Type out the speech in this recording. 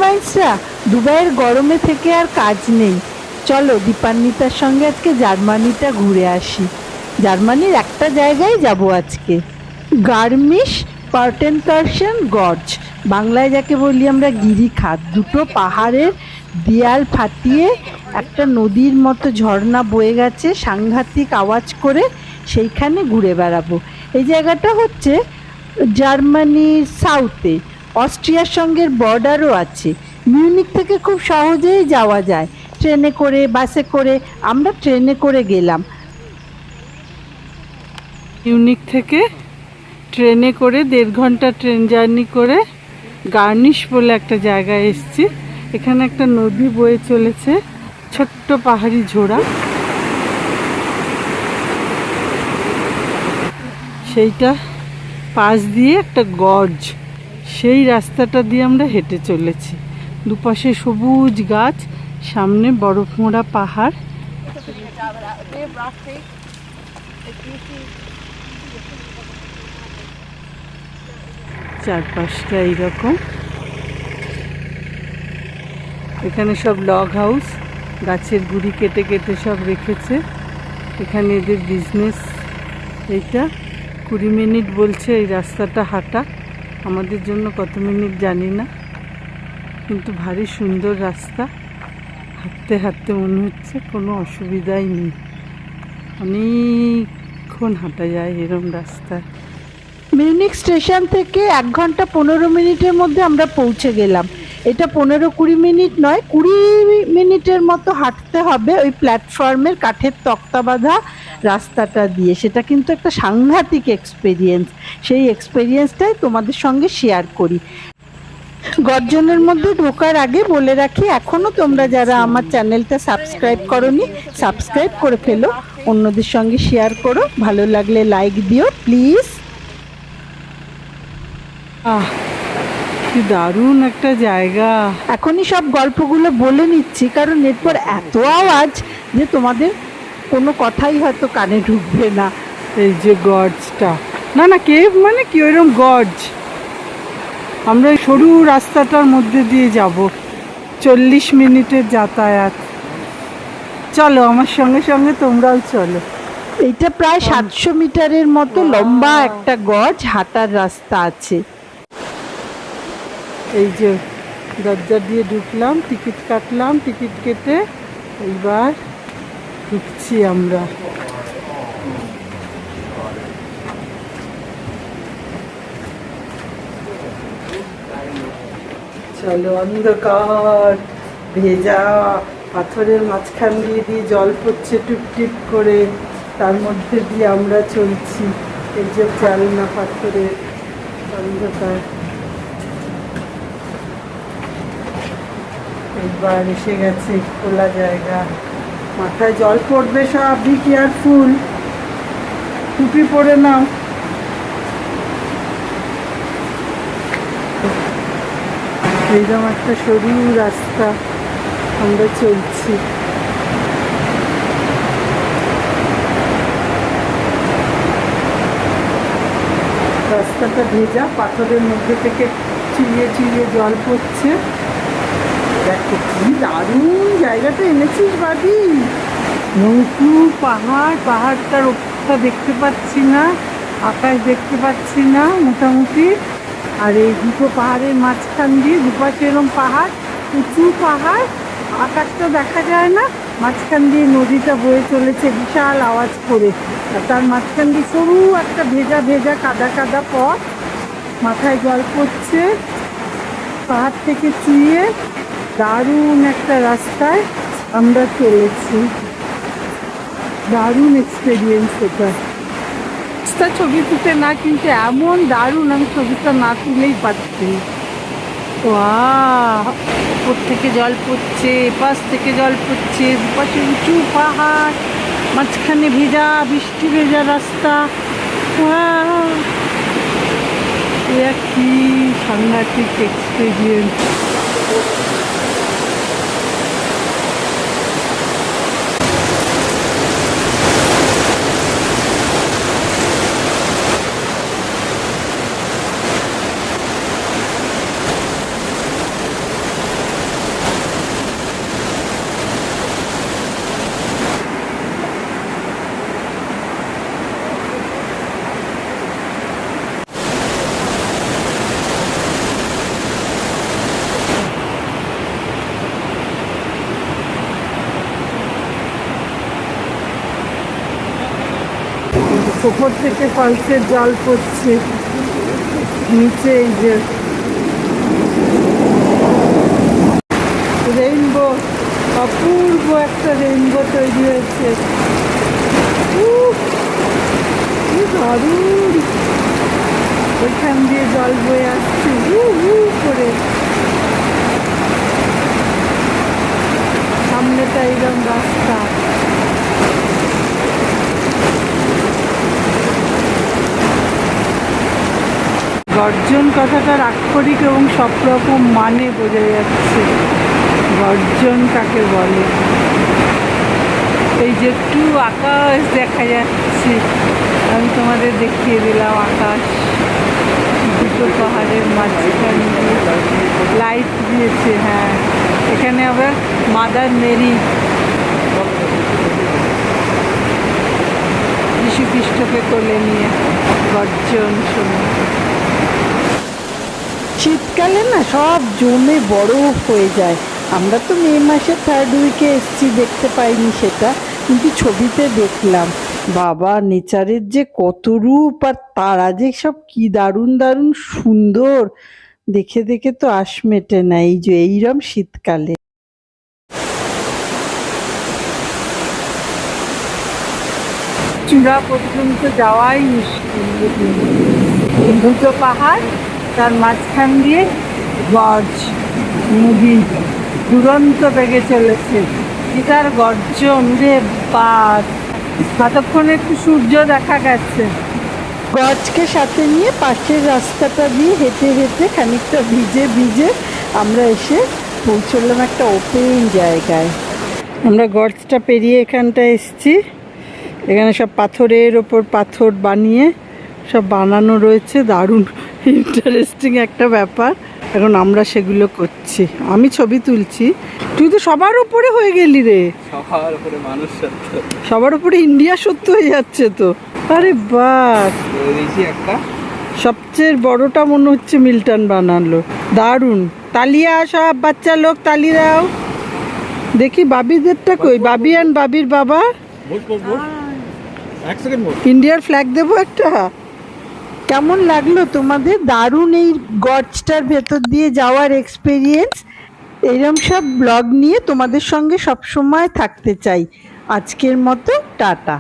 মাইন্ডসরা, দুবাইয়ের গরমে থেকে আর কাজ নেই। চলো দীপান্বিতার সঙ্গে আজকে জার্মানিটা ঘুরে আসি। জার্মানির একটা জায়গায় যাব আজকে, গার্মিশ পার্টেনকার্সেন গর্জ, বাংলায় যাকে বলি আমরা গিরিখাত। দুটো পাহাড়ের দেয়াল ফাটিয়ে একটা নদীর মতো ঝর্ণা বয়ে গেছে সাংঘাতিক আওয়াজ করে, সেইখানে ঘুরে বেড়াবো। এই জায়গাটা হচ্ছে জার্মানির সাউথে, অস্ট্রিয়ার সঙ্গে বর্ডারও আছে। মিউনিক থেকে খুব সহজেই যাওয়া যায়, ট্রেনে করে বাসে করে। আমরা ট্রেনে করে গেলাম। মিউনিক থেকে ট্রেনে করে 1.5 ঘন্টা ট্রেন জার্নি করে গার্নিশ বলে একটা জায়গায় এসেছি। এখানে একটা নদী বয়ে চলেছে, ছোট্ট পাহাড়ি ঝোড়া, সেইটা পাশ দিয়ে একটা গর্জ, সেই রাস্তাটা দিয়ে আমরা হেঁটে চলেছি। দুপাশে সবুজ গাছ, সামনে বরফ মোড়া পাহাড়। চারপাশটা এইরকম। এখানে সব লগ হাউস, গাছের গুড়ি কেটে কেটে সব রেখেছে। এখানে এদের বিজনেস। এইটা 20 মিনিট বলছে এই রাস্তাটা হাঁটা, আমাদের জন্য কত মিনিট জানি না, কিন্তু ভারী সুন্দর রাস্তা। হাঁটতে হাঁটতে মনে হচ্ছে কোনো অসুবিধাই নেই, অনেকক্ষণ হাঁটা যায় এরম রাস্তায়। মিউনিক স্টেশন থেকে 1 ঘন্টা 15 মিনিটের মধ্যে আমরা পৌঁছে গেলাম। এটা 15-20 মিনিট নয়, 20 মিনিটের মতো হাঁটতে হবে ওই প্ল্যাটফর্মের কাঠের তক্তা বাঁধা রাস্তাটা দিয়ে। সেটা কিন্তু একটা সাংঘাতিক এক্সপেরিয়েন্স। সেই এক্সপেরিয়েন্সটাই তোমাদের সঙ্গে শেয়ার করি। গর্জনের মধ্যে ঢোকার আগে বলে রাখি, এখনো তোমরা যারা আমার চ্যানেলটা সাবস্ক্রাইব করোনি, সাবস্ক্রাইব করে ফেলো, অন্যদের সঙ্গে শেয়ার করো, ভালো লাগলে লাইক দিও প্লিজ। কি দারুণ একটা জায়গা। এখনই সব গল্পগুলো বলে নিচ্ছি, কারণ এরপর এত আওয়াজ যে তোমাদের কোনো কথাই হয়তো কানে ঢুকবে না। এই যে গর্জটা, না না কেভ মানে কি ওইরকম গর্জ। আমরা সরু রাস্তাটার মধ্যে দিয়ে যাব, 40 মিনিটের যাতায়াত। চলো আমার সঙ্গে সঙ্গে তোমরাও চলো। এইটা প্রায় 700 মিটারের মতো লম্বা একটা গর্জ, হাঁটার রাস্তা আছে। এই যে দরজা দিয়ে ঢুকলাম, টিকিট কাটলাম, টিকিট কেটে এইবার ঢুকছি আমরা। চলো, অন্ধকার ভেজা পাথরের মাঝখান দিয়ে দিয়ে জল পড়ছে টুপ টিপ করে, তার মধ্যে দিয়ে আমরা চলছি। এই যে জানলা পাথরের, অন্ধকার। এইবার এসে গেছে খোলা জায়গা, মাথায় জল পড়বে সব, বি কেয়ারফুল, টুপি পরে নাও। এইরকম একটা সরু রাস্তা আমরা চলছি। রাস্তাটা ভেজা, পাথরের মধ্যে থেকে চিড়িয়ে চিড়িয়ে জল পড়ছে। দেখো কি দারুণ জায়গাটা এনেছিস বাদি। নৌকু পাহাড়, পাহাড়টার ওপরটা দেখতে পাচ্ছি না, আকাশ দেখতে পাচ্ছি না মোটামুটি। আর এই দুটো পাহাড়ের মাঝখান দিয়ে, দুপাশে এরকম পাহাড়, উঁচু পাহাড়, আকাশটা দেখা যায় না, মাঝখান দিয়ে নদীটা বয়ে চলেছে বিশাল আওয়াজ করে। আর তার মাঝখান দিয়ে সরু একটা ভেজা ভেজা কাদা কাদা পথ, মাথায় জল পড়ছে পাহাড় থেকে চুইয়ে। দারুণ একটা রাস্তায় আমরা চলেছি, দারুণ এক্সপেরিয়েন্স এটা। ছবি তুলতে না, কিন্তু এমন দারুণ, আমি ছবিটা না তুলেই পাচ্ছি। ওপর থেকে জল পড়ছে, পাশ থেকে জল পড়ছে, দুপাশে উঁচু পাহাড়, মাঝখানে ভেজা বৃষ্টি ভেজা রাস্তা। কি সাংঘাতিক এক্সপেরিয়েন্স। উপর থেকে ফলসের জল পড়ছে, নিচে এই যে রেইনবো, অপূর্ব একটা রেইনবো তৈরি হয়েছে। উফ, কি দারুণ! ওইখান দিয়ে জল বয়ে আসছে করে, সামনেটা এইরকম রাস্তা। গর্জন কথাটার আক্ষরিক এবং সব রকম মানে বোঝা যাচ্ছে। গর্জন কাকে বলে? এই যে একটু আকাশ দেখা যাচ্ছে, আমি তোমাদের দেখিয়ে দিলাম আকাশ, দুটো পাহাড়ের মাঝখানে লাইট দিয়েছে। হ্যাঁ, এখানে আবার মাদার মেরি যীশু খ্রিস্টকে কোলে নিয়ে গর্জন শুনে। শীতকালে না সব জমে বরফ হয়ে যায়। আমরা তো মে মাসের থার্ড উইকে এসছি, দেখতে পাইনি সেটা, কিন্তু ছবিতে দেখলাম। বাবা, নেচারের যে কত রূপ, আর তারা যে সব কি দারুণ দারুণ সুন্দর, দেখে দেখে তো আশ মেটে না এই যে এইরকম শীতকালে। চূড়া পর্যন্ত যাওয়াই মুশকিল। দুটো পাহাড়, তার মাঝখান দিয়ে গর্জ নদী দুরন্ত বেগে চলেছে। এটার গর্জন রে বাস! ততক্ষণে একটু সূর্য দেখা গেছে। গর্জকে সাথে নিয়ে পাশের রাস্তাটা দিয়ে হেঁটে হেঁটে খানিকটা ভিজে ভিজে আমরা এসে পৌঁছলাম একটা ওপেন জায়গায়। আমরা গর্জটা পেরিয়ে এখানটায় এসছি। এখানে সব পাথরের ওপর পাথর বানিয়ে সব বানানো রয়েছে, দারুণ ইন্টারেস্টিং একটা ব্যাপার। এখন আমরা সেগুলো করছি, আমি ছবি তুলছি। তুই তো সবার উপরে হয়ে গেলি রে, সবার উপরে মানুষ সত্য, সবার উপরে ইন্ডিয়া সত্য হয়ে যাচ্ছে তো। আরে বাস, একটা সবচেয়ে বড়টা মনে হচ্ছে মিল্টন বানালো, দারুণ। তালিয়া, সব বাচ্চা লোক তালি দাও। দেখি বাবিদেরটা কই, বাবি আর বাবির বাবা। ইন্ডিয়ার ফ্ল্যাগ দেবো একটা। কেমন লাগলো তোমাদের? দারুণ এই গর্জটার ভেতর দিয়ে যাওয়ার এক্সপিরিয়েন্স। এইরকম সব ব্লগ নিয়ে তোমাদের সঙ্গে সবসময় থাকতে চাই। আজকের মতো টাটা।